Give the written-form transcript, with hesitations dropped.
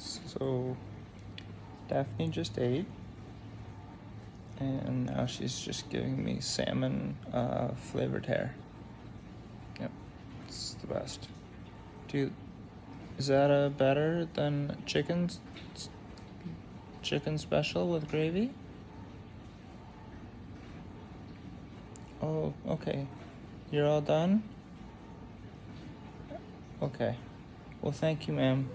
So Daphne just ate, and now she's just giving me salmon flavored hair. Yep, it's the best. Is that better than chicken special with gravy? Oh, okay. You're all done? Okay. Well, thank you, ma'am.